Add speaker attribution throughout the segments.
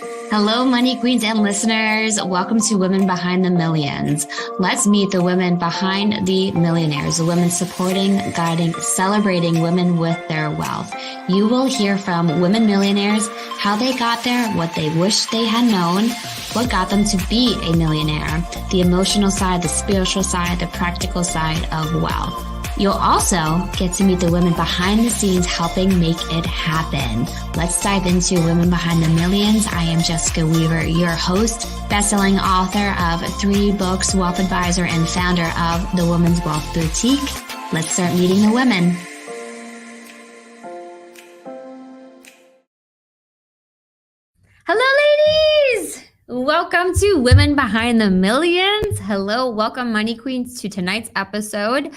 Speaker 1: Hello, money queens and listeners. Welcome to Women Behind the Millions. Let's meet the women behind the millionaires, the women supporting, guiding, celebrating women with their wealth. You will hear from women millionaires, how they got there, what they wish they had known, what got them to be a millionaire, the emotional side, the spiritual side, the practical side of wealth. You'll also get to meet the women behind the scenes helping make it happen. Let's dive into Women Behind the Millions. I am Jessica Weaver, your host, best-selling author of 3 books, wealth advisor, and founder of the Women's Wealth Boutique. Let's start meeting the women. Hello, ladies! Welcome to Women Behind the Millions. Hello, welcome, money queens, to tonight's episode.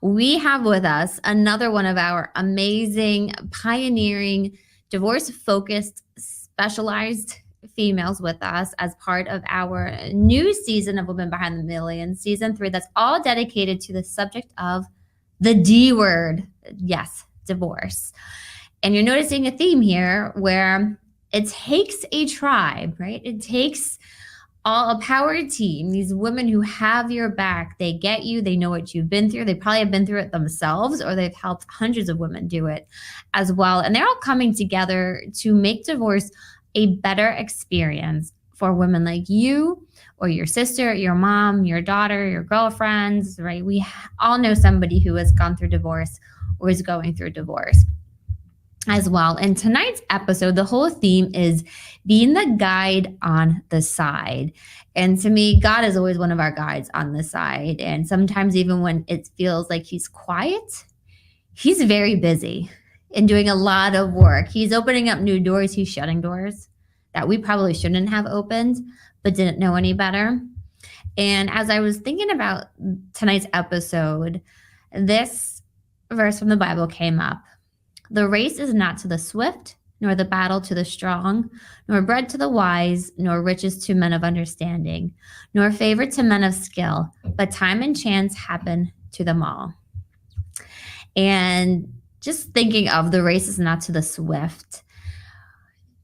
Speaker 1: We have with us another one of our amazing, pioneering, divorce-focused, specialized females with us as part of our new season of Women Behind the Millions, season 3, that's all dedicated to the subject of the D word. Yes, divorce. And you're noticing a theme here where it takes a tribe, right? It takes a power team, these women who have your back. They get you. They know what you've been through. They probably have been through it themselves, or they've helped hundreds of women do it as well. And they're all coming together to make divorce a better experience for women like you or your sister, your mom, your daughter, your girlfriends, right? We all know somebody who has gone through divorce or is going through divorce as well. In tonight's episode, the whole theme is being the guide on the side. And to me, God is always one of our guides on the side. And sometimes even when it feels like he's quiet, he's very busy and doing a lot of work. He's opening up new doors. He's shutting doors that we probably shouldn't have opened, but didn't know any better. And as I was thinking about tonight's episode, this verse from the Bible came up. The race is not to the swift, nor the battle to the strong, nor bread to the wise, nor riches to men of understanding, nor favor to men of skill, but time and chance happen to them all. And just thinking of the race is not to the swift,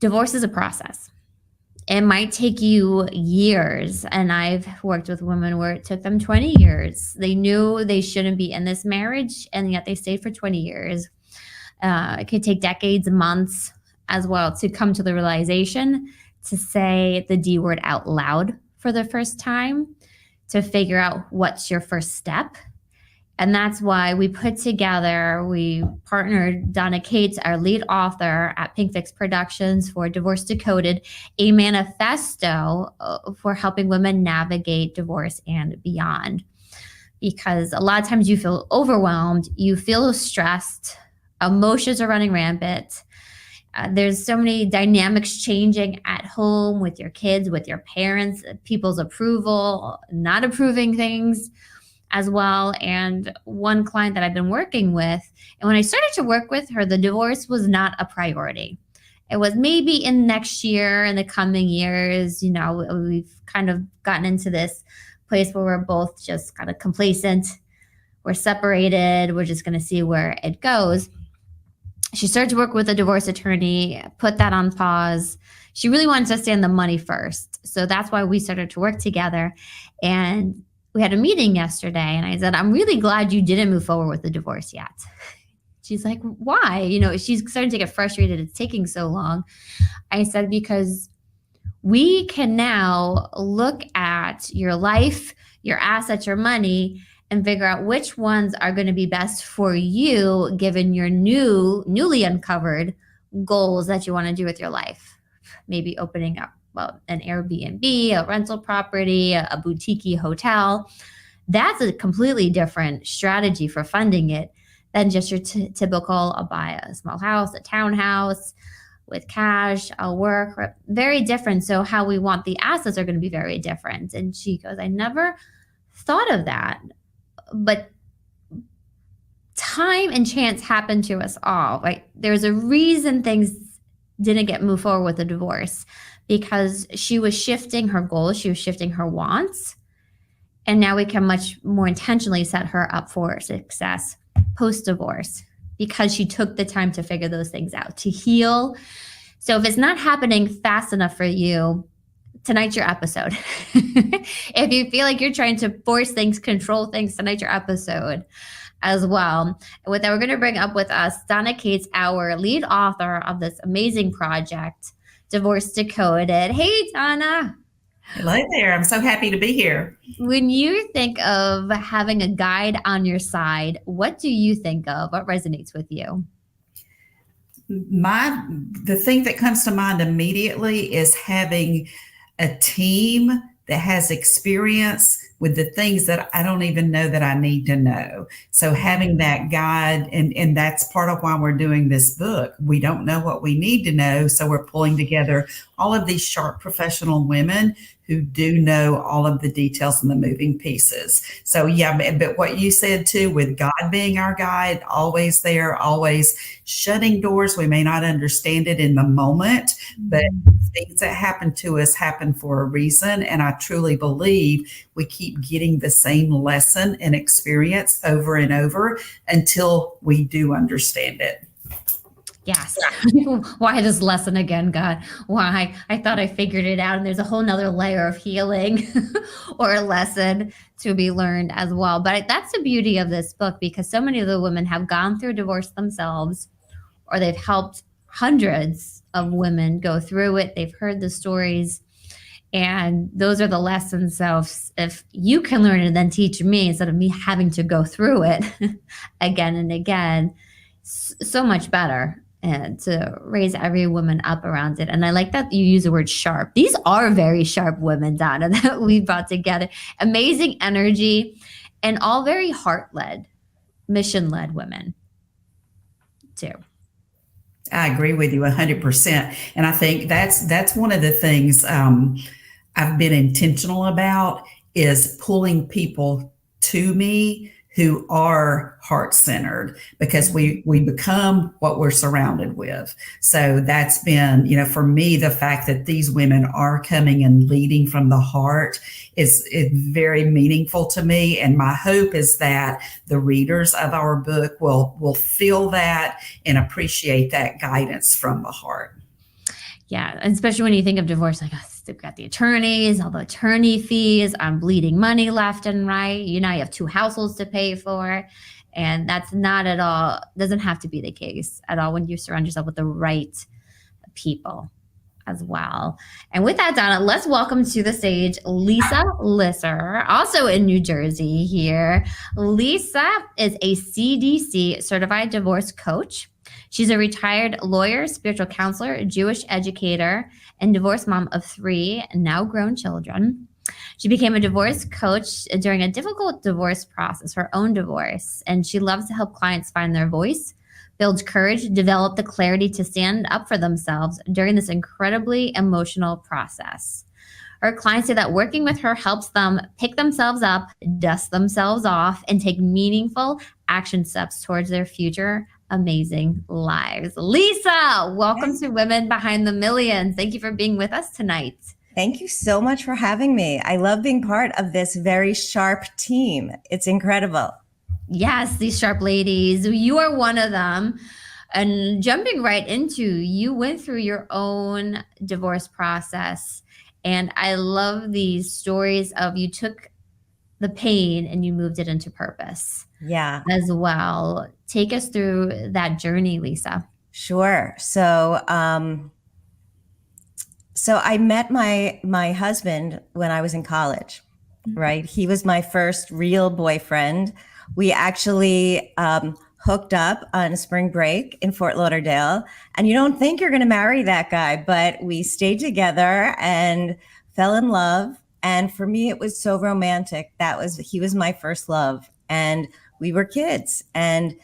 Speaker 1: divorce is a process. It might take you years, and I've worked with women where it took them 20 years. They knew they shouldn't be in this marriage, and yet they stayed for 20 years. It could take decades, months as well to come to the realization to say the D word out loud for the first time, to figure out what's your first step. And that's why we partnered Donna Cates, our lead author at Pink Fix Productions, for Divorce Decoded, a manifesto for helping women navigate divorce and beyond. Because a lot of times you feel overwhelmed, you feel stressed, emotions are running rampant. There's so many dynamics changing at home with your kids, with your parents, people's approval, not approving things as well. And one client that I've been working with, and when I started to work with her, the divorce was not a priority. It was maybe in next year, in the coming years. You know, we've kind of gotten into this place where we're both just kind of complacent. We're separated. We're just going to see where it goes. She started to work with a divorce attorney, put that on pause. She really wanted to stay on the money first. So that's why we started to work together. And we had a meeting yesterday, and I said, I'm really glad you didn't move forward with the divorce yet. She's like, why? You know, she's starting to get frustrated. It's taking so long. I said, because we can now look at your life, your assets, your money, and figure out which ones are going to be best for you, given your newly uncovered goals that you want to do with your life. Maybe opening up an Airbnb, a rental property, a boutique hotel. That's a completely different strategy for funding it than just your typical, I'll buy a small house, a townhouse with cash, I'll work. Very different. So how we want the assets are going to be very different. And she goes, I never thought of that. But time and chance happen to us all, right? There's a reason things didn't get moved forward with the divorce, because she was shifting her goals, she was shifting her wants, and now we can much more intentionally set her up for success post-divorce, because she took the time to figure those things out, to heal, So if it's not happening fast enough for you, tonight's your episode. If you feel like you're trying to force things, control things, tonight's your episode as well. And with that, we're going to bring up with us Donna Cates, our lead author of this amazing project, Divorce Decoded. Hey, Donna.
Speaker 2: Hello there. I'm so happy to be here.
Speaker 1: When you think of having a guide on your side, what do you think of? What resonates with you?
Speaker 2: The thing that comes to mind immediately is having a team that has experience with the things that I don't even know that I need to know. So having that guide, and that's part of why we're doing this book. We don't know what we need to know. So we're pulling together all of these sharp professional women who do know all of the details and the moving pieces. So yeah, but what you said too, with God being our guide, always there, always shutting doors. We may not understand it in the moment, but things that happen to us happen for a reason. And I truly believe we keep getting the same lesson and experience over and over until we do understand it.
Speaker 1: Yes. Why this lesson again, God? Why? I thought I figured it out, and there's a whole nother layer of healing or a lesson to be learned as well. But that's the beauty of this book, because so many of the women have gone through divorce themselves, or they've helped hundreds of women go through it. They've heard the stories, and those are the lessons. So if you can learn it and then teach me, instead of me having to go through it again and again, so much better. And to raise every woman up around it. And I like that you use the word sharp. These are very sharp women, Donna, that we brought together. Amazing energy, and all very heart-led, mission-led women too.
Speaker 2: I agree with you 100%. And I think that's one of the things I've been intentional about, is pulling people to me who are heart-centered, because we become what we're surrounded with. So that's been, for me, the fact that these women are coming and leading from the heart is very meaningful to me. And my hope is that the readers of our book will feel that and appreciate that guidance from the heart.
Speaker 1: Yeah, and especially when you think of divorce, like, oh, they've got the attorneys, all the attorney fees, I'm bleeding money left and right. You have 2 households to pay for. And that's not at all, doesn't have to be the case at all when you surround yourself with the right people as well. And with that, Donna, let's welcome to the stage Lisa Lisser, also in New Jersey here. Lisa is a CDC certified divorce coach. She's a retired lawyer, spiritual counselor, Jewish educator, and divorced mom of 3 now grown children. She became a divorce coach during a difficult divorce process, her own divorce, and she loves to help clients find their voice, build courage, develop the clarity to stand up for themselves during this incredibly emotional process. Her clients say that working with her helps them pick themselves up, dust themselves off, and take meaningful action steps towards their future amazing lives. Lisa, welcome to Women Behind the Millions. Thank you for being with us tonight.
Speaker 3: Thank you so much for having me. I love being part of this very sharp team. It's incredible.
Speaker 1: Yes, these sharp ladies. You are one of them. And jumping right into, you went through your own divorce process. And I love these stories of you took the pain and you moved it into purpose.
Speaker 3: Yeah.
Speaker 1: As well. Take us through that journey, Lisa.
Speaker 3: Sure. So I met my husband when I was in college, right? He was my first real boyfriend. We actually hooked up on spring break in Fort Lauderdale. And you don't think you're going to marry that guy, but we stayed together and fell in love. And for me, it was so romantic. He was my first love. And we were kids. And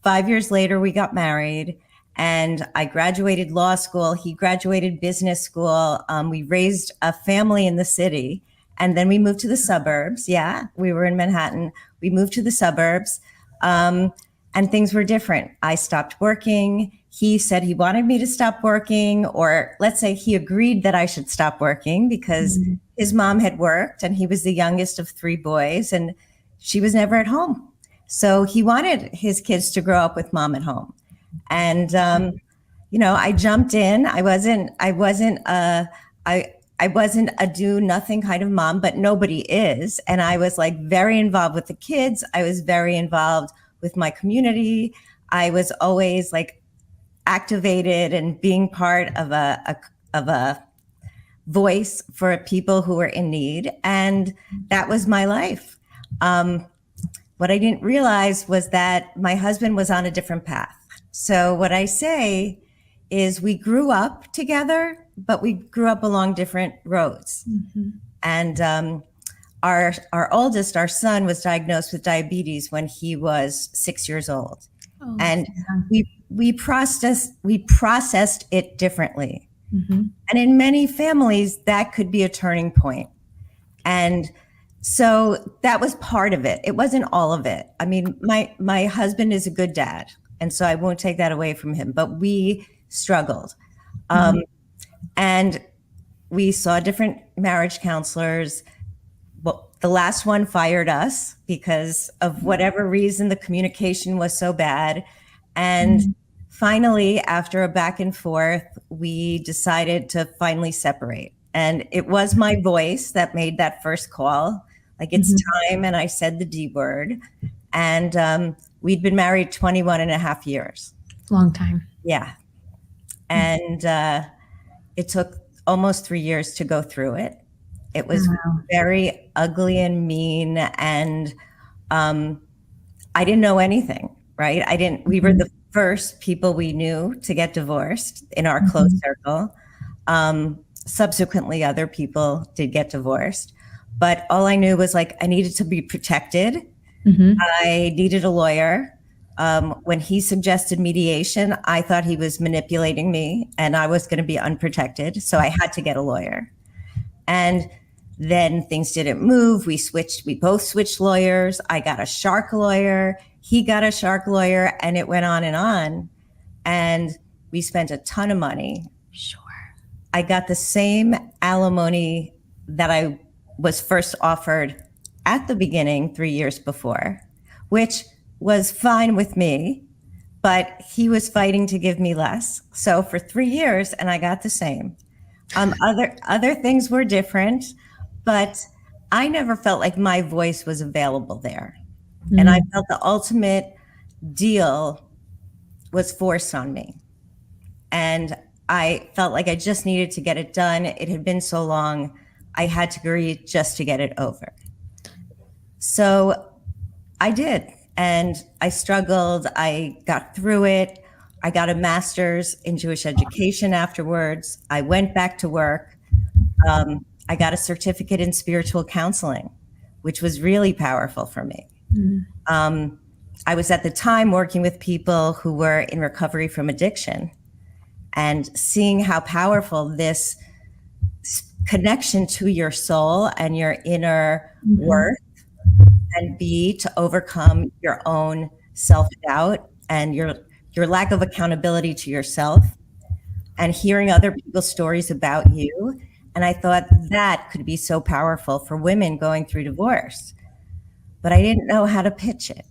Speaker 3: 5 years later, we got married. And I graduated law school. He graduated business school. We raised a family in the city. And then we moved to the suburbs. Yeah, we were in Manhattan. We moved to the suburbs. And things were different. I stopped working. He said he wanted me to stop working, or let's say he agreed that I should stop working because his mom had worked and he was the youngest of 3 boys and she was never at home. So he wanted his kids to grow up with mom at home. And I jumped in. I wasn't a do nothing kind of mom, but nobody is. And I was like very involved with the kids. I was very involved with my community. I was always like activated and being part of a voice for people who were in need. And that was my life. What I didn't realize was that my husband was on a different path. So what I say is we grew up together, but we grew up along different roads. Mm-hmm. And our oldest, our son, was diagnosed with diabetes when he was 6 years old. Oh, and yeah. we processed it differently. Mm-hmm. And in many families, that could be a turning point. And so that was part of it. It wasn't all of it. I mean, my husband is a good dad, and so I won't take that away from him, but we struggled. Mm-hmm. And we saw different marriage counselors. Well, the last one fired us because of whatever reason, the communication was so bad. And finally, after a back and forth, we decided to finally separate. And it was my voice that made that first call. Like, it's time. And I said the D word. And we'd been married 21 and a half years.
Speaker 1: Long time.
Speaker 3: Yeah. And it took almost 3 years to go through it. It was very ugly and mean. And I didn't know anything, right? We were the first people we knew to get divorced in our close circle. Subsequently, other people did get divorced. But all I knew was like, I needed to be protected. Mm-hmm. I needed a lawyer. When he suggested mediation, I thought he was manipulating me and I was going to be unprotected. So I had to get a lawyer. And then things didn't move. We both switched lawyers. I got a shark lawyer. He got a shark lawyer, and it went on. And we spent a ton of money.
Speaker 1: Sure.
Speaker 3: I got the same alimony that I was first offered at the beginning 3 years before, which was fine with me, but he was fighting to give me less. So for 3 years, and I got the same. Other things were different, but I never felt like my voice was available there. Mm-hmm. And I felt the ultimate deal was forced on me. And I felt like I just needed to get it done. It had been so long, I had to agree just to get it over. So I did. And I struggled. I got through it. I got a master's in Jewish education afterwards. I went back to work. I got a certificate in spiritual counseling, which was really powerful for me. Mm. I was at the time working with people who were in recovery from addiction and seeing how powerful this connection to your soul and your inner worth and be to overcome your own self-doubt and your lack of accountability to yourself, and hearing other people's stories about you. And I thought that could be so powerful for women going through divorce. But I didn't know how to pitch it,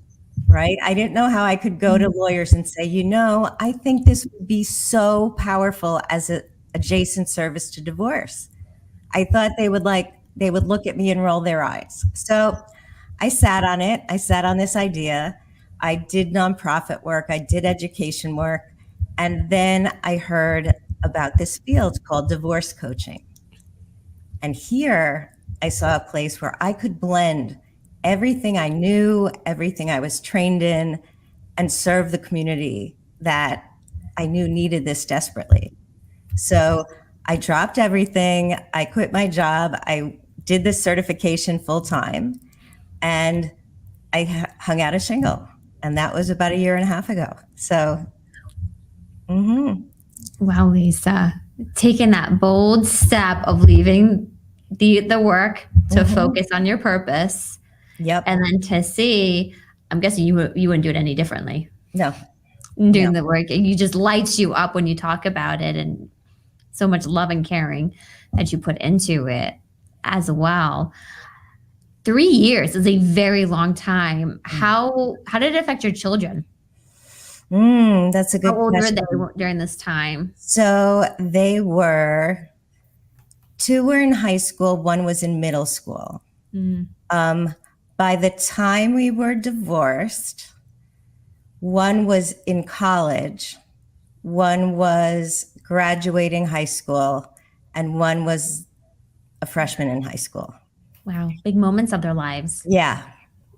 Speaker 3: right? I didn't know how I could go to lawyers and say, I think this would be so powerful as an adjacent service to divorce. I thought they would look at me and roll their eyes. So I sat on it. I sat on this idea. I did nonprofit work. I did education work. And then I heard about this field called divorce coaching. And here I saw a place where I could blend everything I knew, everything I was trained in, and serve the community that I knew needed this desperately. So I dropped everything. I quit my job. I did this certification full time. And I hung out a shingle, and that was about 1.5 years ago. So,
Speaker 1: Wow, Lisa, taking that bold step of leaving the work to focus on your purpose.
Speaker 3: Yep.
Speaker 1: And then to see, I'm guessing you wouldn't do it any differently.
Speaker 3: No.
Speaker 1: Doing the work, it just lights you up when you talk about it, and so much love and caring that you put into it as well. 3 years is a very long time. How did it affect your children?
Speaker 3: That's a good
Speaker 1: How old
Speaker 3: question.
Speaker 1: were they during this time?
Speaker 3: So two were in high school, one was in middle school. By the time we were divorced, one was in college, one was graduating high school, and one was a freshman in high school.
Speaker 1: Wow, big moments of their lives.
Speaker 3: Yeah.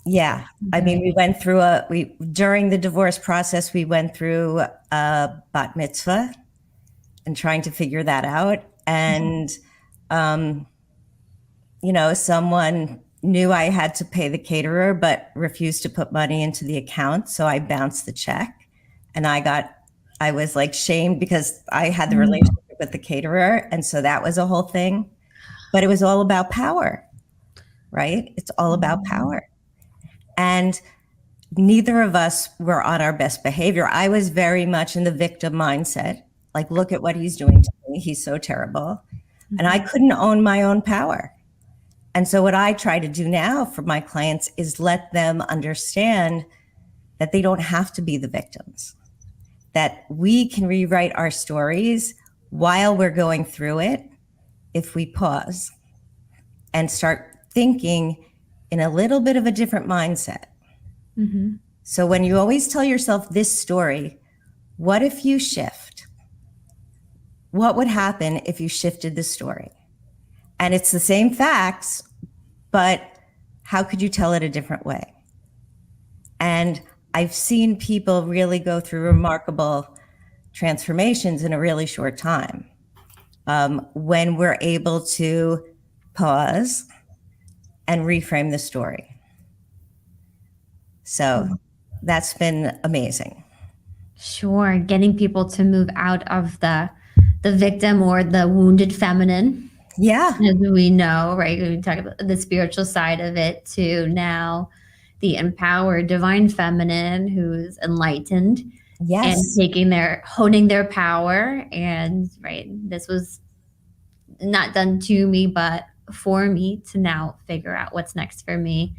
Speaker 3: I mean, we went through during the divorce process, we went through a bat mitzvah and trying to figure that out. And, someone knew I had to pay the caterer, but refused to put money into the account. So I bounced the check, and I was like shamed because I had the relationship with the caterer. And so that was a whole thing, but it was all about power, right? It's all about power. And neither of us were on our best behavior. I was very much in the victim mindset. Like, look at what he's doing to me. He's so terrible. And I couldn't own my own power. And so what I try to do now for my clients is let them understand that they don't have to be the victims, that we can rewrite our stories while we're going through it if we pause and start thinking in a little bit of a different mindset. So when you always tell yourself this story, what if you shift? What would happen if you shifted the story? And it's the same facts, but how could you tell it a different way? And I've seen people really go through remarkable transformations in a really short time when we're able to pause and reframe the story. So that's been amazing.
Speaker 1: Sure, getting people to move out of the victim or the wounded feminine.
Speaker 3: Yeah.
Speaker 1: As we know, right? We talk about the spiritual side of it to now the empowered divine feminine who's enlightened.
Speaker 3: Yes.
Speaker 1: And honing their power. And right, this was not done to me, but for me to now figure out what's next for me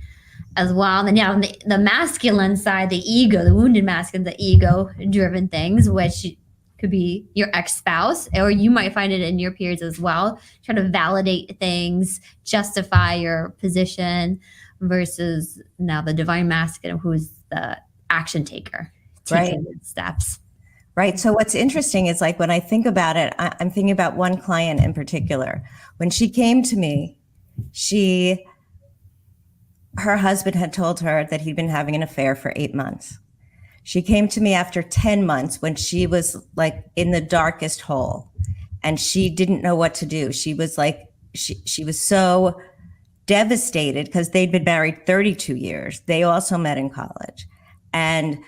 Speaker 1: as well. And yeah, the masculine side, the ego, the wounded masculine, the ego driven things, which could be your ex-spouse, or you might find it in your peers as well, trying to validate things, justify your position, versus now the divine masculine, who's the action taker, taking steps.
Speaker 3: Right. So what's interesting is, like, when I think about it, I'm thinking about one client in particular. When she came to me, her husband had told her that he'd been having an affair for 8 months. She came to me after 10 months when she was like in the darkest hole and she didn't know what to do. She was like, she was so devastated because they'd been married 32 years. They also met in college. And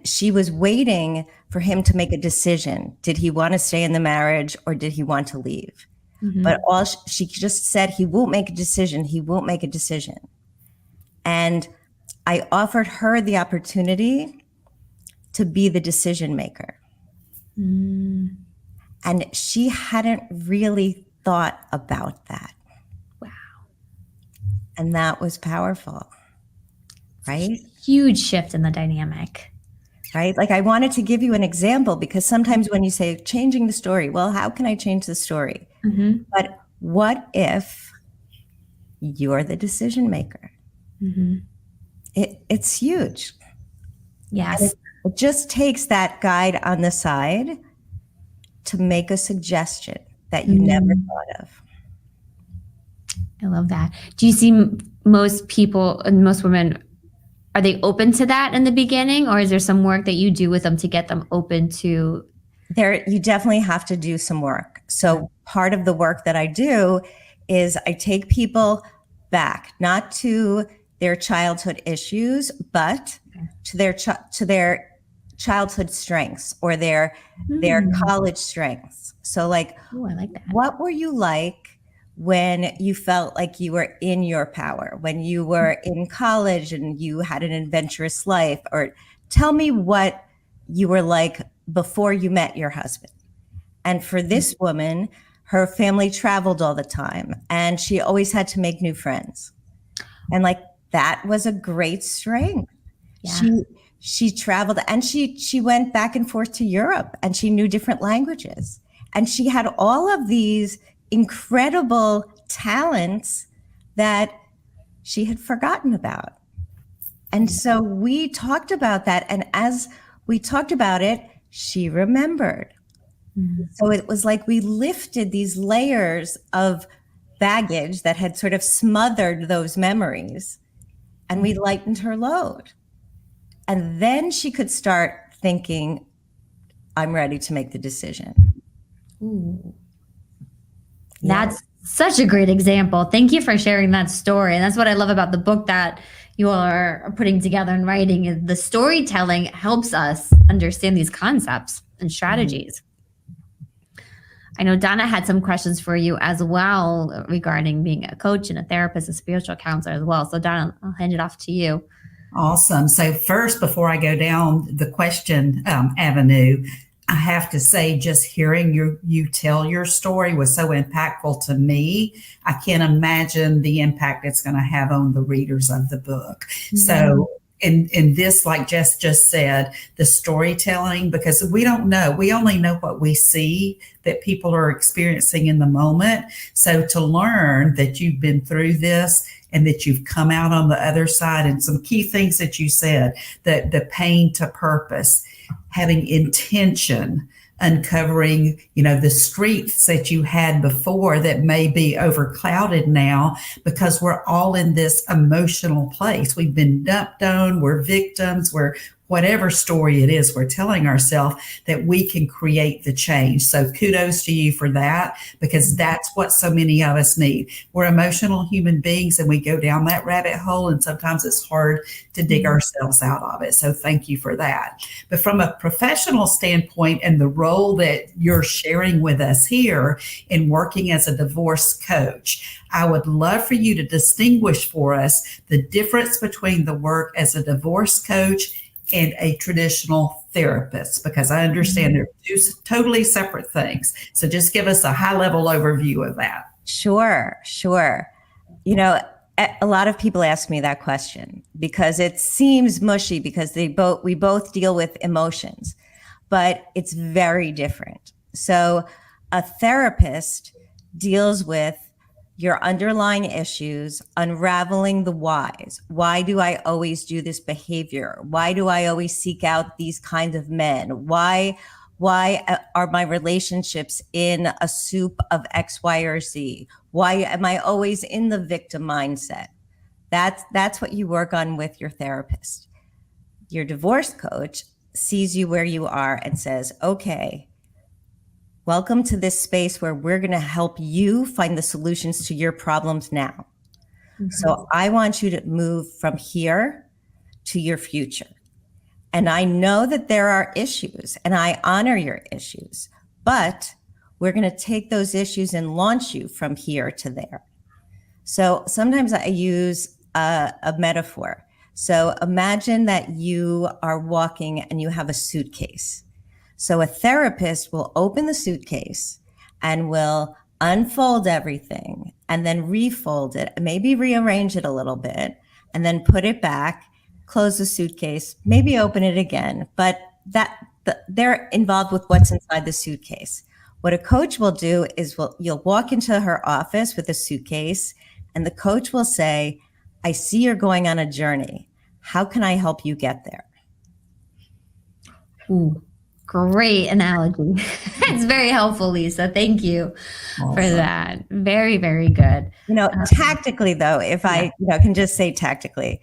Speaker 3: she was waiting for him to make a decision. Did he want to stay in the marriage or did he want to leave? But she just said, he won't make a decision. He won't make a decision. And I offered her the opportunity to be the decision maker. And she hadn't really thought about that.
Speaker 1: Wow.
Speaker 3: And that was powerful, right?
Speaker 1: Huge shift in the dynamic.
Speaker 3: Right? Like, I wanted to give you an example because sometimes when you say changing the story, well, how can I change the story? But what if you're the decision maker? It's huge.
Speaker 1: Yes.
Speaker 3: It just takes that guide on the side to make a suggestion that you never thought of.
Speaker 1: I love that. Do you see most people and most women, are they open to that in the beginning, or is there some work that you do with them to get them open to?
Speaker 3: You definitely have to do some work. So part of the work that I do is I take people back, not to their childhood issues, but to their childhood strengths or their college strengths. So, like,
Speaker 1: I like that.
Speaker 3: What were you like when you felt like you were in your power, when you were in college and you had an adventurous life? Or tell me what you were like before you met your husband. And for this woman, her family traveled all the time and she always had to make new friends. And like, that was a great strength. Yeah. she traveled and she went back and forth to Europe, and she knew different languages. And she had all of these incredible talents that she had forgotten about. And so we talked about that. And as we talked about it, she remembered. Mm-hmm. So it was like we lifted these layers of baggage that had sort of smothered those memories, and we lightened her load. And then she could start thinking, I'm ready to make the decision.
Speaker 1: Ooh. That's such a great example. Thank you for sharing that story. And that's what I love about the book that you all are putting together and writing, is the storytelling helps us understand these concepts and strategies. I know Donna had some questions for you as well regarding being a coach and a therapist, a spiritual counselor as well. So Donna, I'll hand it off to you.
Speaker 2: Awesome. So first, before I go down the question avenue, I have to say, just hearing you tell your story was so impactful to me. I can't imagine the impact it's going to have on the readers of the book. Mm-hmm. So in this, like Jess just said, the storytelling, because we don't know, we only know what we see that people are experiencing in the moment. So to learn that you've been through this and that you've come out on the other side, and some key things that you said, the pain to purpose, having intention, uncovering, the strengths that you had before that may be overclouded now because we're all in this emotional place. We've been dumped on, we're victims, we're whatever story it is we're telling ourselves, that we can create the change. So kudos to you for that, because that's what so many of us need. We're emotional human beings and we go down that rabbit hole, and sometimes it's hard to dig ourselves out of it. So thank you for that. But from a professional standpoint, and the role that you're sharing with us here in working as a divorce coach, I would love for you to distinguish for us the difference between the work as a divorce coach and a traditional therapist, because I understand they're two totally separate things. So just give us a high-level overview of that.
Speaker 3: Sure. A lot of people ask me that question because it seems mushy, because we both deal with emotions, but it's very different. So a therapist deals with your underlying issues, unraveling the whys. Why do I always do this behavior? Why do I always seek out these kinds of men? Why are my relationships in a soup of X, Y, or Z? Why am I always in the victim mindset? That's what you work on with your therapist. Your divorce coach sees you where you are and says, okay, welcome to this space where we're going to help you find the solutions to your problems now. Mm-hmm. So I want you to move from here to your future. And I know that there are issues, and I honor your issues, but we're going to take those issues and launch you from here to there. So sometimes I use a metaphor. So imagine that you are walking and you have a suitcase. So a therapist will open the suitcase and will unfold everything and then refold it, maybe rearrange it a little bit, and then put it back, close the suitcase, maybe open it again. But they're involved with what's inside the suitcase. What a coach will do is you'll walk into her office with a suitcase, and the coach will say, I see you're going on a journey. How can I help you get there?
Speaker 1: Ooh. Great analogy. It's very helpful, Lisa. Thank you for that. Very, very good.
Speaker 3: Tactically though, if I can just say tactically,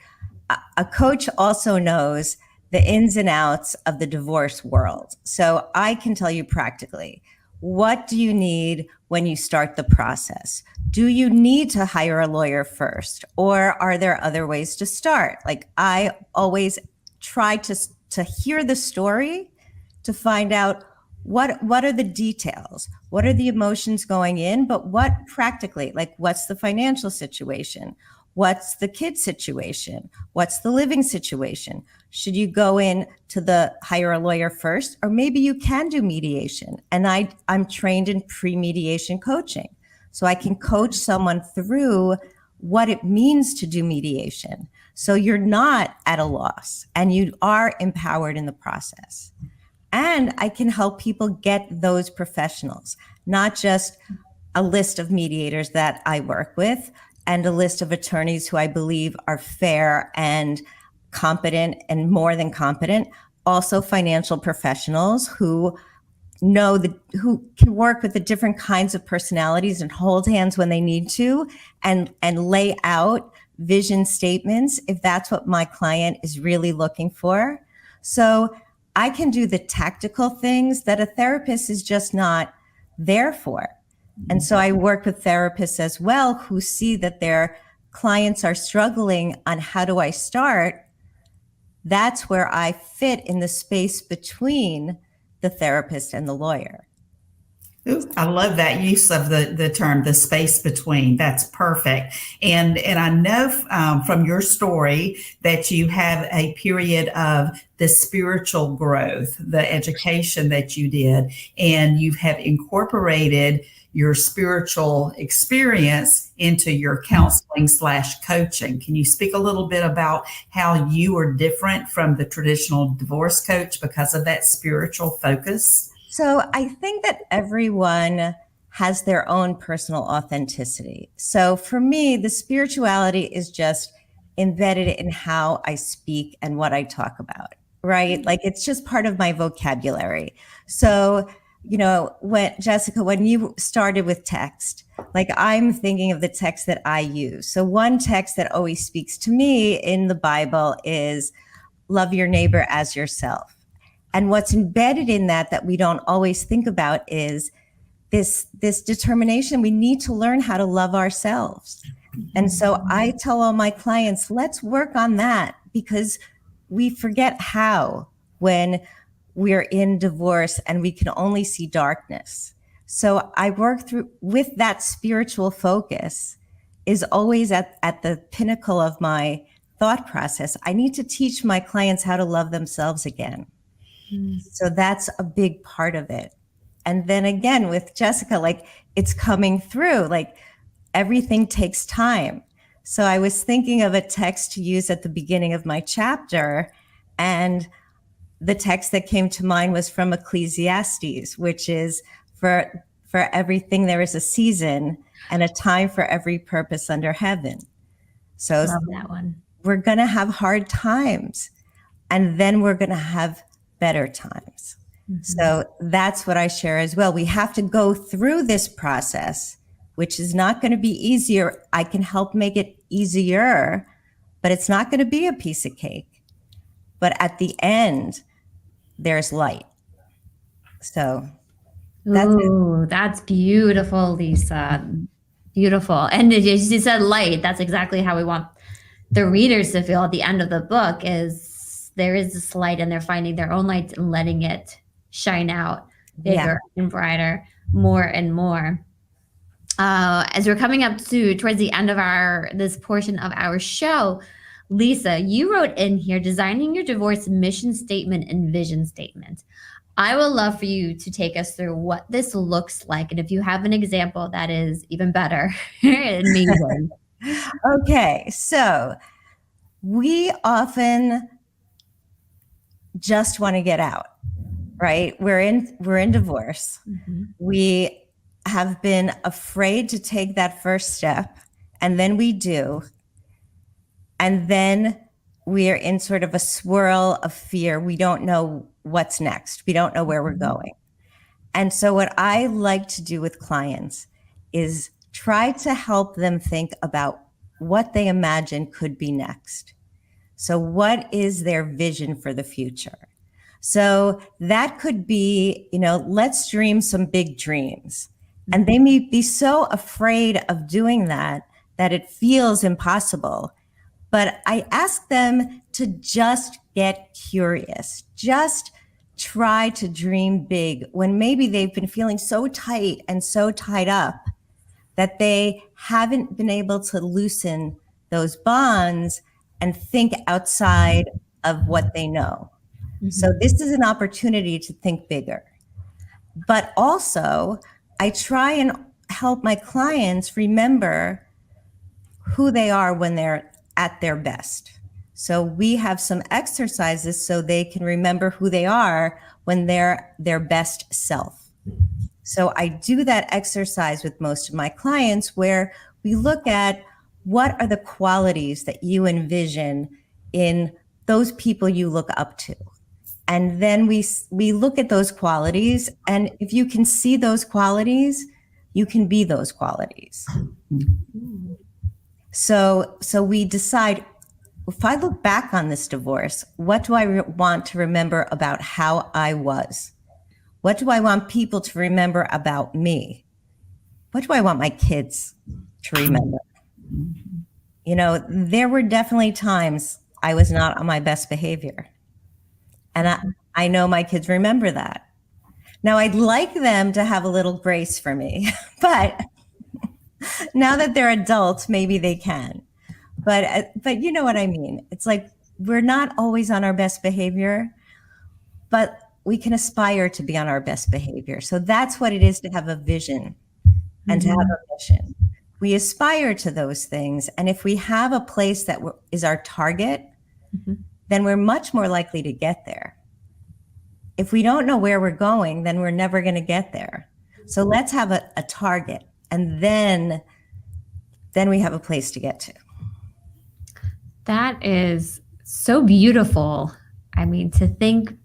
Speaker 3: a coach also knows the ins and outs of the divorce world. So I can tell you practically, what do you need when you start the process? Do you need to hire a lawyer first, or are there other ways to start? Like, I always try to hear the story to find out what are the details, what are the emotions going in, but what practically, like, what's the financial situation? What's the kid situation? What's the living situation? Should you go in to hire a lawyer first, or maybe you can do mediation? And I'm trained in pre-mediation coaching, so I can coach someone through what it means to do mediation. So you're not at a loss and you are empowered in the process. And I can help people get those professionals, not just a list of mediators that I work with and a list of attorneys who I believe are fair and competent and more than competent. Also financial professionals who who can work with the different kinds of personalities and hold hands when they need to and lay out vision statements if that's what my client is really looking for. So I can do the tactical things that a therapist is just not there for. And so I work with therapists as well who see that their clients are struggling on how do I start. That's where I fit in the space between the therapist and the lawyer.
Speaker 2: Ooh, I love that use of the term, the space between. That's perfect. And I know from your story that you have a period of the spiritual growth, the education that you did, and you have incorporated your spiritual experience into your counseling / coaching. Can you speak a little bit about how you are different from the traditional divorce coach because of that spiritual focus?
Speaker 3: So I think that everyone has their own personal authenticity. So for me, the spirituality is just embedded in how I speak and what I talk about, right? Like it's just part of my vocabulary. So, you know, Jessica, when you started with text, like I'm thinking of the text that I use. So one text that always speaks to me in the Bible is love your neighbor as yourself. And what's embedded in that we don't always think about is this determination. We need to learn how to love ourselves. And so I tell all my clients, let's work on that because we forget how when we're in divorce and we can only see darkness. So I work through with that spiritual focus is always at the pinnacle of my thought process. I need to teach my clients how to love themselves again. So that's a big part of it. And then again, with Jessica, like it's coming through, like everything takes time. So I was thinking of a text to use at the beginning of my chapter. And the text that came to mind was from Ecclesiastes, which is for everything there is a season and a time for every purpose under heaven. So
Speaker 1: love that one.
Speaker 3: We're going to have hard times and then we're going to have better times. Mm-hmm. So that's what I share as well. We have to go through this process, which is not going to be easier. I can help make it easier, but it's not going to be a piece of cake. But at the end, there's light. So
Speaker 1: that's beautiful, Lisa. Beautiful. And as you said, light, that's exactly how we want the readers to feel at the end of the book is there is this light and they're finding their own light and letting it shine out bigger and brighter, more and more. As we're coming up towards the end of this portion of our show, Lisa, you wrote in here, designing your divorce mission statement and vision statement. I would love for you to take us through what this looks like. And if you have an example, that is even better. Amazing.
Speaker 3: Okay. So we often just want to get out, right? We're in divorce. Mm-hmm. We have been afraid to take that first step. And then we do. And then we are in sort of a swirl of fear. We don't know what's next. We don't know where we're going. And so what I like to do with clients is try to help them think about what they imagine could be next. So what is their vision for the future? So that could be, let's dream some big dreams. And they may be so afraid of doing that it feels impossible. But I ask them to just get curious, just try to dream big when maybe they've been feeling so tight and so tied up that they haven't been able to loosen those bonds and think outside of what they know. Mm-hmm. So this is an opportunity to think bigger. But also, I try and help my clients remember who they are when they're at their best. So we have some exercises so they can remember who they are when they're their best self. So I do that exercise with most of my clients where we look at what are the qualities that you envision in those people you look up to. And then we look at those qualities, and if you can see those qualities, you can be those qualities. So we decide, if I look back on this divorce, what do I want to remember about how I was? What do I want people to remember about me? What do I want my kids to remember? You know, there were definitely times I was not on my best behavior. And I know my kids remember that. Now, I'd like them to have a little grace for me, but now that they're adults, maybe they can. But you know what I mean? It's like we're not always on our best behavior, but we can aspire to be on our best behavior. So that's what it is to have a vision and to have a mission. We aspire to those things. And if we have a place that is our target, then we're much more likely to get there. If we don't know where we're going, then we're never going to get there. So let's have a target, and then we have a place to get to.
Speaker 1: That is so beautiful. I mean, to think,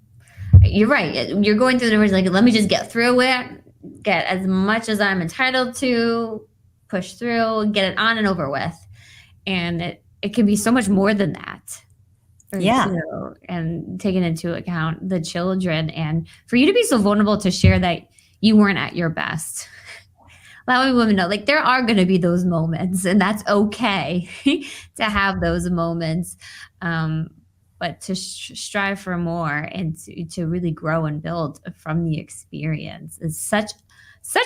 Speaker 1: you're right. You're going through the divorce, like, let me just get through it, get as much as I'm entitled to, push through, get it on and over with. And it can be so much more than that.
Speaker 3: Yeah.
Speaker 1: Too, and taking into account the children, and for you to be so vulnerable to share that you weren't at your best. Allowing women know, like, there are going to be those moments, and that's okay to have those moments. But to strive for more and to really grow and build from the experience is such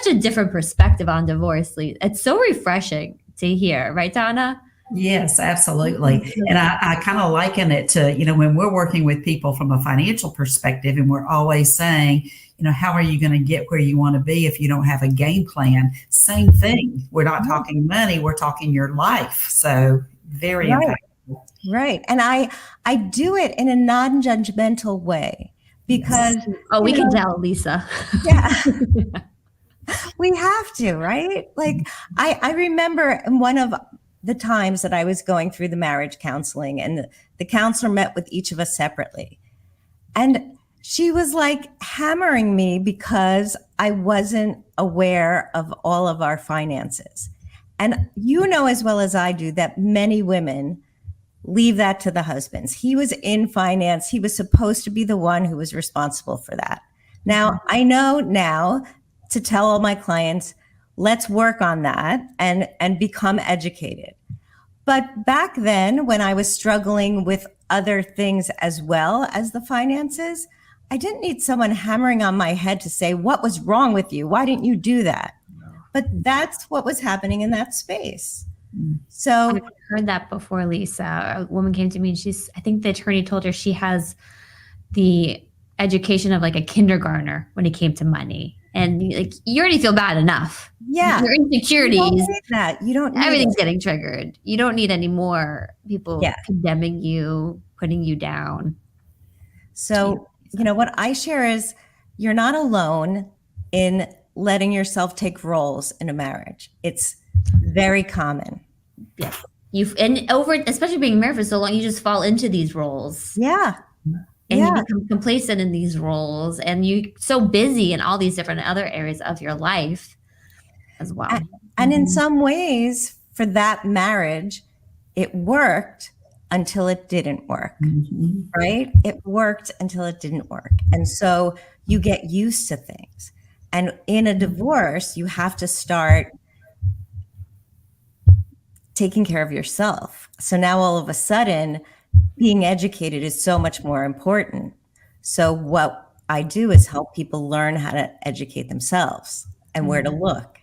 Speaker 1: a different perspective on divorce. It's so refreshing to hear, right, Donna?
Speaker 2: Yes, absolutely. And I kind of liken it to, when we're working with people from a financial perspective, and we're always saying, how are you going to get where you want to be if you don't have a game plan? Same thing. We're not talking money, we're talking your life. So very impactful.
Speaker 3: Right. And I do it in a non-judgmental way because
Speaker 1: we can tell, Lisa.
Speaker 3: Yeah. We have to, right? Like I remember one of the times that I was going through the marriage counseling, and the counselor met with each of us separately. And she was like hammering me because I wasn't aware of all of our finances. And you know as well as I do that many women leave that to the husbands. He was in finance. He was supposed to be the one who was responsible for that. Now, I know now to tell all my clients, let's work on that and become educated. But back then, when I was struggling with other things as well as the finances, I didn't need someone hammering on my head to say, what was wrong with you? Why didn't you do that? No. But that's what was happening in that space. So
Speaker 1: I've heard that before, Lisa. A woman came to me and I think the attorney told her she has the education of like a kindergartner when it came to money. And like, you already feel bad enough.
Speaker 3: Yeah.
Speaker 1: Your insecurities. You don't
Speaker 3: need that. You don't need
Speaker 1: everything's getting triggered. You don't need any more people condemning you, putting you down.
Speaker 3: So, what I share is you're not alone in letting yourself take roles in a marriage. It's very common.
Speaker 1: Yeah. Especially being married for so long, you just fall into these roles.
Speaker 3: Yeah.
Speaker 1: And you become complacent in these roles, and you're so busy in all these different other areas of your life as well.
Speaker 3: And in some ways, for that marriage, it worked until it didn't work, right? It worked until it didn't work. And so you get used to things. And in a divorce, you have to start taking care of yourself. So now all of a sudden, being educated is so much more important. So what I do is help people learn how to educate themselves and where to look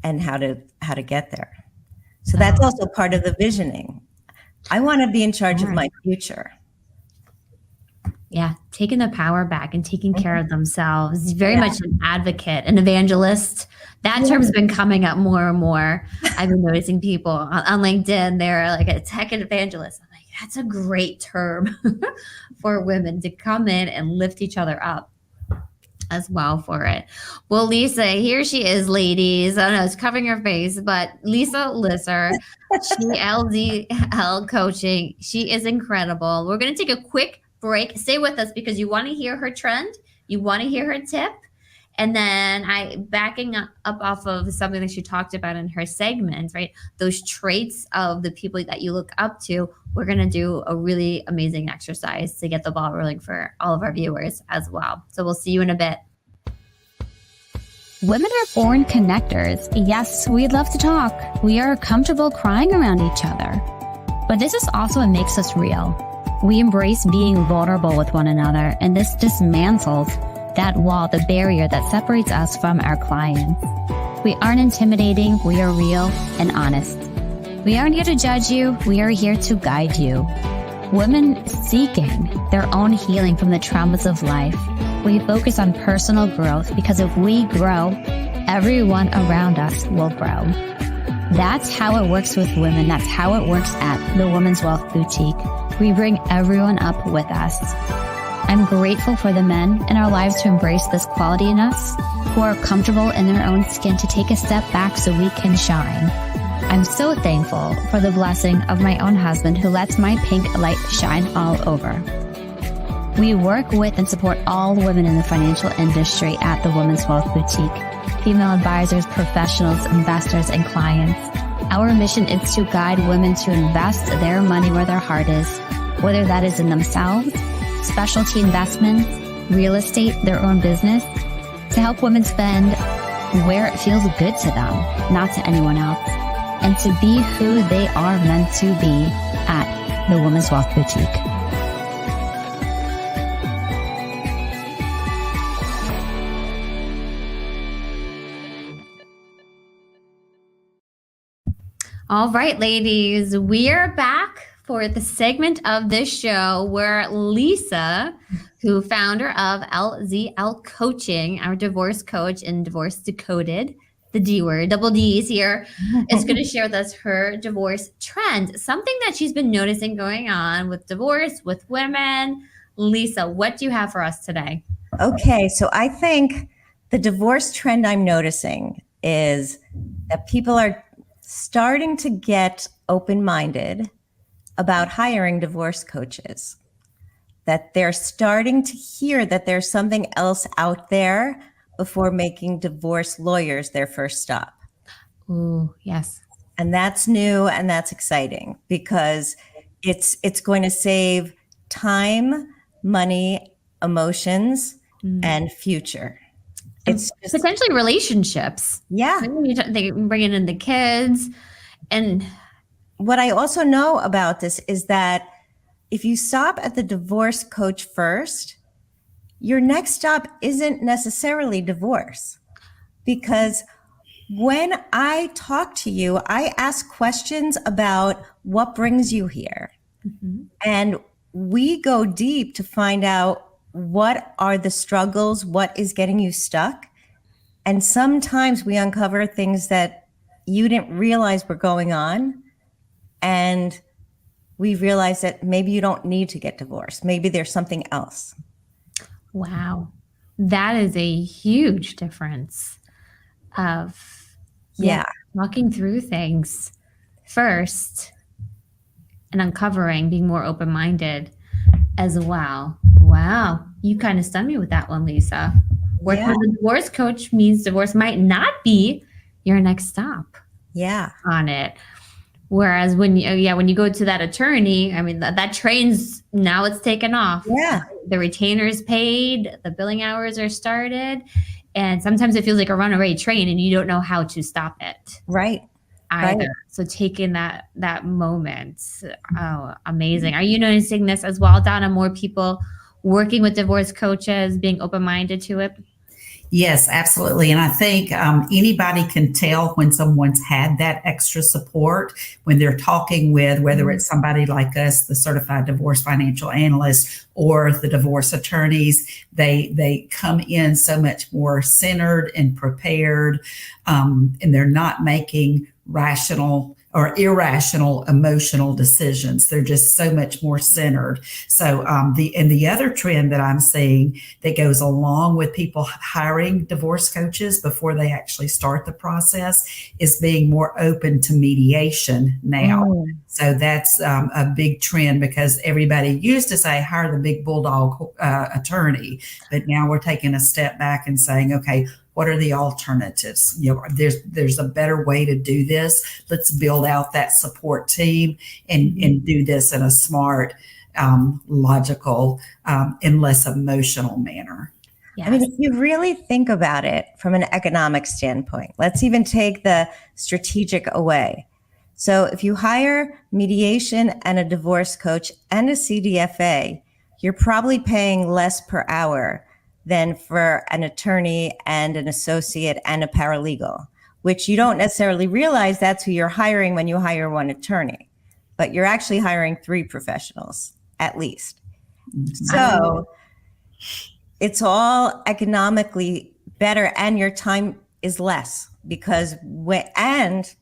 Speaker 3: and how to get there. So that's also part of the visioning. I want to be in charge of my future.
Speaker 1: Yeah, taking the power back and taking care of themselves. He's very much an advocate, an evangelist. That term's been coming up more and more. I've been noticing people on LinkedIn, they're like a tech evangelist. I'm like, that's a great term for women to come in and lift each other up as well for it. Well, Lisa, here she is, ladies. I don't know, it's covering her face, but Lisa Lisser, she LDL coaching. She is incredible. We're going to take a quick break. Stay with us because you want to hear her trend. You want to hear her tip. And then backing up off of something that she talked about in her segment, right? Those traits of the people that you look up to. We're going to do a really amazing exercise to get the ball rolling for all of our viewers as well. So we'll see you in a bit.
Speaker 4: Women are born connectors. Yes, we'd love to talk. We are comfortable crying around each other. But this is also what makes us real. We embrace being vulnerable with one another, and this dismantles that wall, the barrier that separates us from our clients. We aren't intimidating, we are real and honest. We aren't here to judge you, we are here to guide you. Women seeking their own healing from the traumas of life. We focus on personal growth because if we grow, everyone around us will grow. That's how it works with women. That's how it works at the Women's Wealth Boutique. We bring everyone up with us. I'm grateful for the men in our lives to embrace this quality in us, who are comfortable in their own skin to take a step back so we can shine. I'm so thankful for the blessing of my own husband who lets my pink light shine all over. We work with and support all women in the financial industry at the Women's Wealth Boutique, female advisors, professionals, investors, and clients. Our mission is to guide women to invest their money where their heart is, whether that is in themselves, specialty investments, real estate, their own business, to help women spend where it feels good to them, not to anyone else, and to be who they are meant to be at the Women's Wealth Boutique.
Speaker 1: All right, ladies, we are back for the segment of this show where Lisa, who founder of LZL Coaching, our divorce coach and Divorce Decoded, the D word, double D's here, is going to share with us her divorce trend, something that she's been noticing going on with divorce, with women. Lisa, what do you have for us today?
Speaker 3: Okay, so I think the divorce trend I'm noticing is that people are starting to get open-minded about hiring divorce coaches, that they're starting to hear that there's something else out there before making divorce lawyers their first stop.
Speaker 1: Ooh, yes.
Speaker 3: And that's new and that's exciting because it's going to save time, money, emotions, and future. It's just,
Speaker 1: potentially relationships.
Speaker 3: Yeah.
Speaker 1: They bring in the kids. And
Speaker 3: what I also know about this is that if you stop at the divorce coach first, your next stop isn't necessarily divorce. Because when I talk to you, I ask questions about what brings you here. Mm-hmm. And we go deep to find out what are the struggles, what is getting you stuck. And sometimes we uncover things that you didn't realize were going on. And we realize that maybe you don't need to get divorced. Maybe there's something else.
Speaker 1: Wow. That is a huge difference of walking through things first and uncovering, being more open-minded as well. Wow. You kind of stunned me with that one, Lisa. Working with a divorce coach means divorce might not be your next stop.
Speaker 3: Yeah.
Speaker 1: On it. Whereas when you go to that attorney, I mean, that train's now it's taken off.
Speaker 3: Yeah.
Speaker 1: The retainer's paid, the billing hours are started. And sometimes it feels like a runaway train and you don't know how to stop it.
Speaker 3: Right.
Speaker 1: Either.
Speaker 3: Right.
Speaker 1: So taking that moment. Oh, amazing. Are you noticing this as well, Donna? More people working with divorce coaches, being open-minded to it?
Speaker 2: Yes, absolutely. And I think anybody can tell when someone's had that extra support when they're talking with, whether it's somebody like us, the certified divorce financial analyst, or the divorce attorneys. They come in so much more centered and prepared, and they're not making rational or irrational emotional decisions. They're just so much more centered. So the other trend that I'm seeing that goes along with people hiring divorce coaches before they actually start the process is being more open to mediation now. So that's a big trend, because everybody used to say hire the big bulldog attorney, but now we're taking a step back and saying, okay, what are the alternatives? There's a better way to do this. Let's build out that support team and do this in a smart, logical, and less emotional manner.
Speaker 1: Yes.
Speaker 3: I mean, if you really think about it from an economic standpoint, let's even take the strategic away. So if you hire mediation and a divorce coach and a CDFA, you're probably paying less per hour than for an attorney and an associate and a paralegal, which you don't necessarily realize that's who you're hiring when you hire one attorney, but you're actually hiring 3 professionals at least. So it's all economically better, and your time is less because and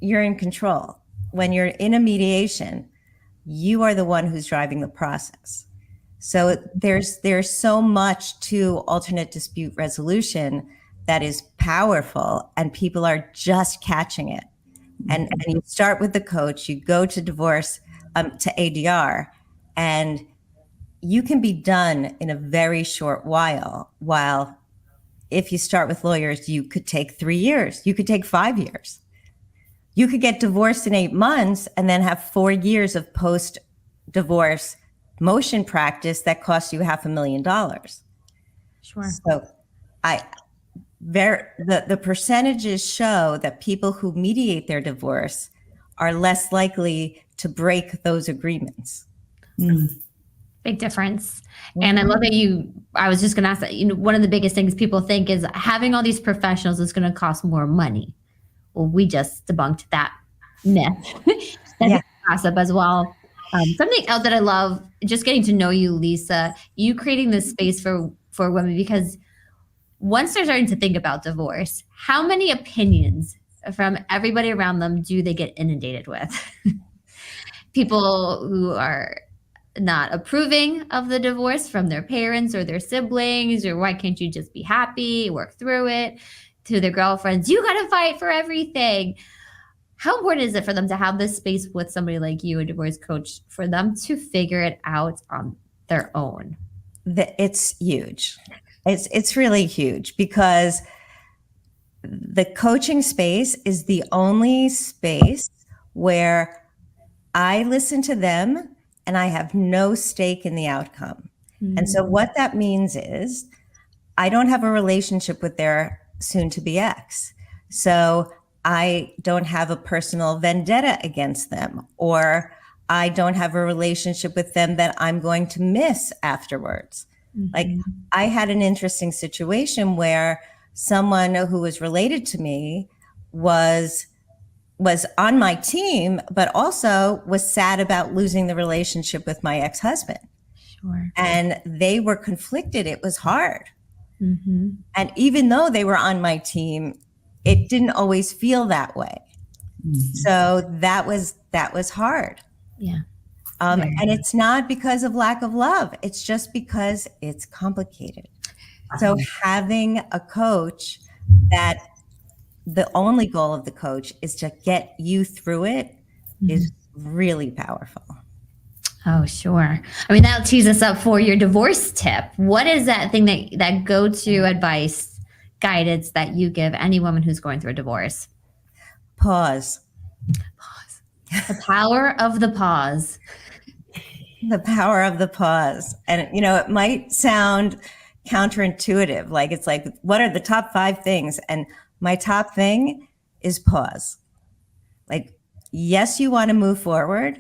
Speaker 3: you're in control. When you're in a mediation, you are the one who's driving the process. So there's so much to alternate dispute resolution that is powerful, and people are just catching it. And you start with the coach, you go to divorce, to ADR, and you can be done in a very short while. While if you start with lawyers, you could take 3 years, you could take 5 years. You could get divorced in 8 months and then have 4 years of post-divorce motion practice that costs you $500,000.
Speaker 1: Sure.
Speaker 3: So the percentages show that people who mediate their divorce are less likely to break those agreements.
Speaker 1: Big difference. And I love that I was just going to ask that, one of the biggest things people think is having all these professionals is going to cost more money. Well, we just debunked that myth. That's gossip as well. Something else that I love, just getting to know you, Lisa, you creating this space for women, because once they're starting to think about divorce, how many opinions from everybody around them do they get inundated with? People who are not approving of the divorce from their parents or their siblings, or why can't you just be happy, work through it, to their girlfriends, you got to fight for everything. How important is it for them to have this space with somebody like you, a divorce coach, for them to figure it out on their own?
Speaker 3: It's huge. It's really huge, because the coaching space is the only space where I listen to them and I have no stake in the outcome. And so what that means is I don't have a relationship with their soon-to-be ex. So I don't have a personal vendetta against them, or I don't have a relationship with them that I'm going to miss afterwards. Like, I had an interesting situation where someone who was related to me was on my team, but also was sad about losing the relationship with my ex-husband.
Speaker 1: Sure.
Speaker 3: And they were conflicted. It was hard. And even though they were on my team, it didn't always feel that way. So that was hard.
Speaker 1: Yeah.
Speaker 3: And it's not because of lack of love. It's just because it's complicated. So having a coach that the only goal of the coach is to get you through it is really powerful.
Speaker 1: Oh, sure. I mean, that'll tease us up for your divorce tip. What is that thing that go-to advice, guidance that you give any woman who's going through a divorce?
Speaker 3: Pause.
Speaker 1: The power of the pause.
Speaker 3: The power of the pause. And, it might sound counterintuitive. It's like, what are the top 5 things? And my top thing is pause. Yes, you want to move forward,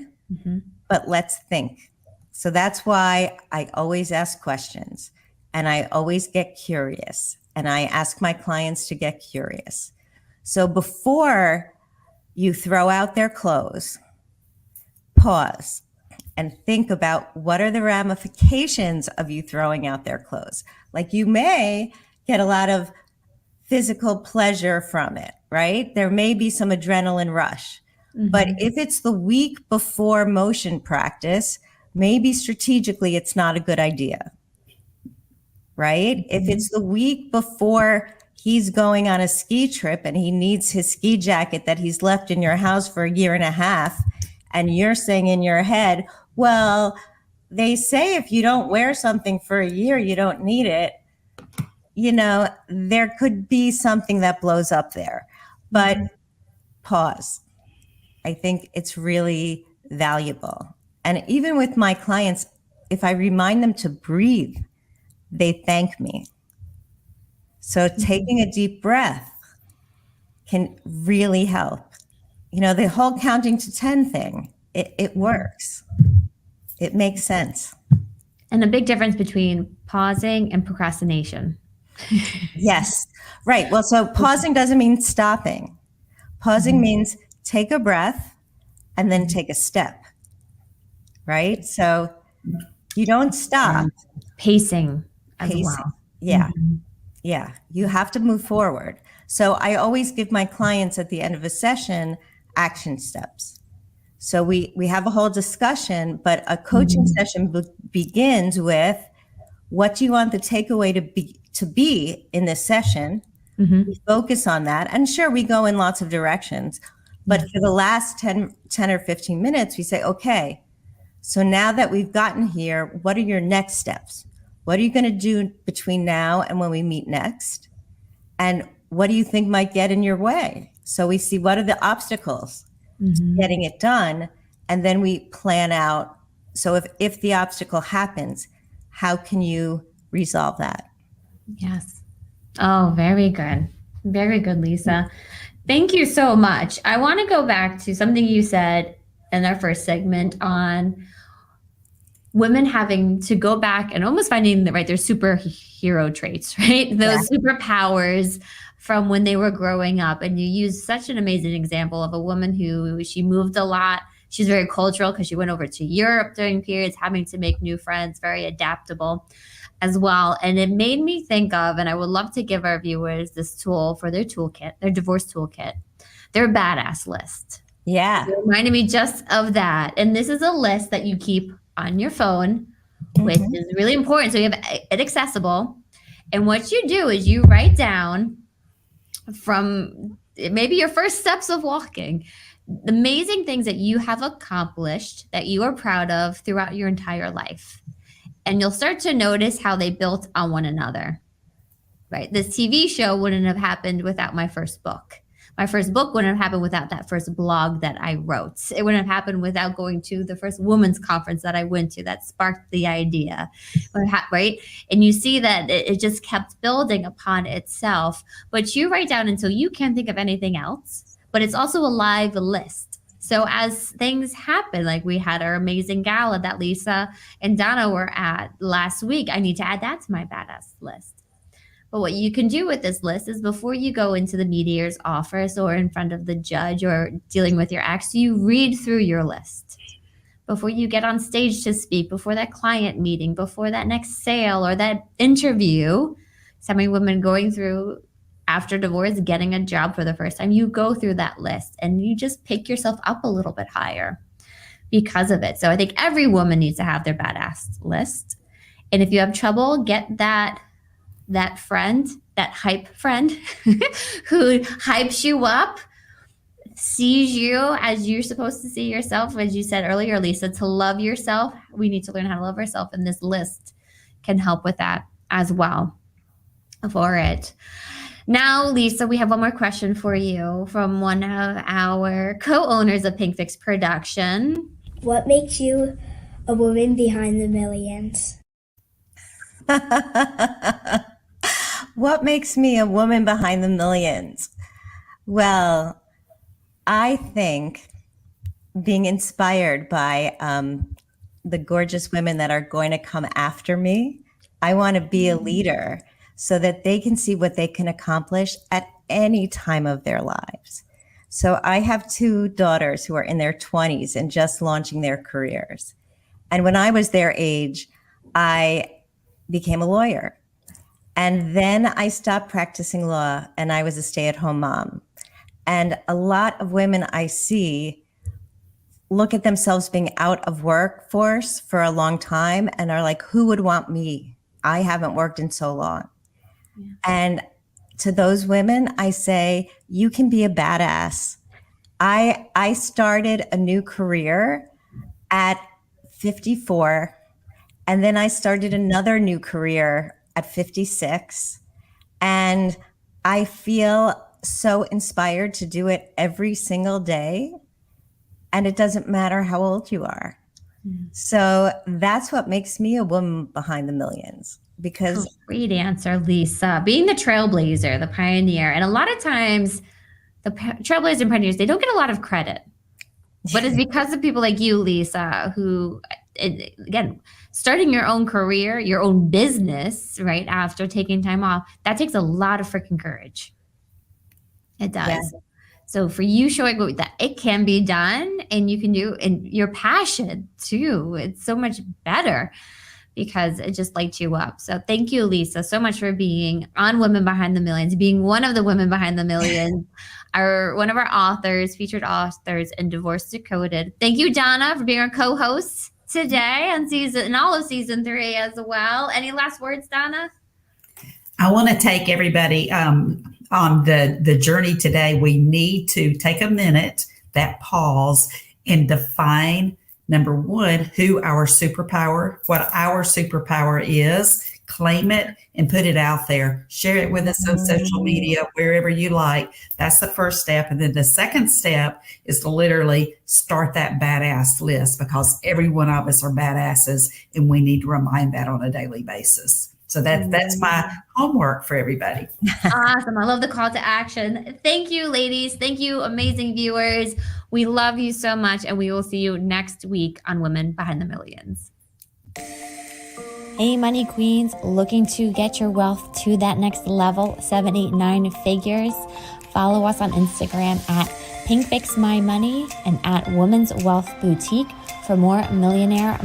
Speaker 3: but let's think. So that's why I always ask questions, and I always get curious, and I ask my clients to get curious. So before you throw out their clothes, pause and think about what are the ramifications of you throwing out their clothes. Like, you may get a lot of physical pleasure from it, right? There may be some adrenaline rush. But if it's the week before motion practice, maybe strategically it's not a good idea, right? If it's the week before he's going on a ski trip and he needs his ski jacket that he's left in your house for a year and a half, and you're saying in your head, well, they say if you don't wear something for a year, you don't need it. You know, there could be something that blows up there. But pause. I think it's really valuable. And even with my clients, if I remind them to breathe, they thank me. So taking a deep breath can really help. You know, the whole counting to 10 thing, it works. It makes sense.
Speaker 1: And a big difference between pausing and procrastination.
Speaker 3: Yes, right. Well, so pausing doesn't mean stopping. Pausing means take a breath and then take a step, right? So you don't stop.
Speaker 1: Pacing as well.
Speaker 3: Yeah. Yeah. You have to move forward. So I always give my clients at the end of a session action steps. So we have a whole discussion, but a coaching session begins with, what do you want the takeaway to be in this session? We focus on that. And sure, we go in lots of directions. But for the last 10 or 15 minutes, we say, okay, so now that we've gotten here, what are your next steps? What are you going to do between now and when we meet next? And what do you think might get in your way? So we see, what are the obstacles getting it done? And then we plan out. So if the obstacle happens, how can you resolve that?
Speaker 1: Yes. Oh, very good. Very good, Lisa. Thank you so much. I want to go back to something you said in our first segment on women having to go back and almost finding their superhero traits, right? Those superpowers from when they were growing up. And you used such an amazing example of a woman who, she moved a lot. She's very cultural because she went over to Europe during periods, having to make new friends, very adaptable as well. And it made me think of, and I would love to give our viewers this tool for their toolkit, their divorce toolkit, their badass list.
Speaker 3: Yeah.
Speaker 1: It reminded me just of that. And this is a list that you keep on your phone, which is really important. So you have it accessible. And what you do is you write down from maybe your first steps of walking, the amazing things that you have accomplished that you are proud of throughout your entire life. And you'll start to notice how they built on one another, right? This TV show wouldn't have happened without my first book. My first book wouldn't have happened without that first blog that I wrote. It wouldn't have happened without going to the first women's conference that I went to that sparked the idea, right? And you see that it just kept building upon itself. But you write down until you can't think of anything else. But it's also a live list. So as things happen, like we had our amazing gala that Lisa and Donna were at last week, I need to add that to my badass list. But what you can do with this list is before you go into the mediator's office or in front of the judge or dealing with your ex, you read through your list. Before you get on stage to speak, before that client meeting, before that next sale or that interview, so many women going through after divorce, getting a job for the first time, you go through that list and you just pick yourself up a little bit higher because of it. So I think every woman needs to have their badass list. And if you have trouble, get that friend, that hype friend who hypes you up, sees you as you're supposed to see yourself. As you said earlier, Lisa, to love yourself. We need to learn how to love ourselves. And this list can help with that as well for it. Now, Lisa, we have one more question for you from one of our co-owners of Pink Fix Production.
Speaker 5: What makes you a woman behind the millions?
Speaker 3: What makes me a woman behind the millions? Well, I think being inspired by the gorgeous women that are going to come after me. I want to be a leader so that they can see what they can accomplish at any time of their lives. So I have 2 daughters who are in their 20s and just launching their careers. And when I was their age, I became a lawyer. And then I stopped practicing law and I was a stay-at-home mom. And a lot of women I see look at themselves being out of workforce for a long time and are like, who would want me? I haven't worked in so long. Yeah. And to those women, I say, you can be a badass. I started a new career at 54, and then I started another new career at 56. And I feel so inspired to do it every single day. And it doesn't matter how old you are. So that's what makes me a woman behind the millions. Because
Speaker 1: great answer, Lisa. Being the trailblazer, the pioneer, and a lot of times the trailblazers and pioneers, they don't get a lot of credit, but it's because of people like you, Lisa, who, again, starting your own career, your own business, right after taking time off, that takes a lot of freaking courage. It does. Yeah. So for you showing that it can be done and you can do, and your passion too, it's so much better because it just lights you up. So thank you, Lisa, so much for being on Women Behind the Millions, being one of the Women Behind the Millions, one of our authors, featured authors in Divorce Decoded. Thank you, Donna, for being our co-host today on all of season 3 as well. Any last words, Donna?
Speaker 2: I want to take everybody on the journey today. We need to take a minute, that pause, and define, number 1, what our superpower is, claim it and put it out there. Share it with us on social media, wherever you like. That's the first step. And then the second step is to literally start that badass list, because every one of us are badasses and we need to remind that on a daily basis. So that's my homework for everybody.
Speaker 1: Awesome. I love the call to action. Thank you, ladies. Thank you, amazing viewers. We love you so much, and we will see you next week on Women Behind the Millions.
Speaker 4: Hey, money queens, looking to get your wealth to that next level, 7, 8, 9 figures? Follow us on Instagram at PinkFixMyMoney and at Women's Wealth Boutique for more millionaire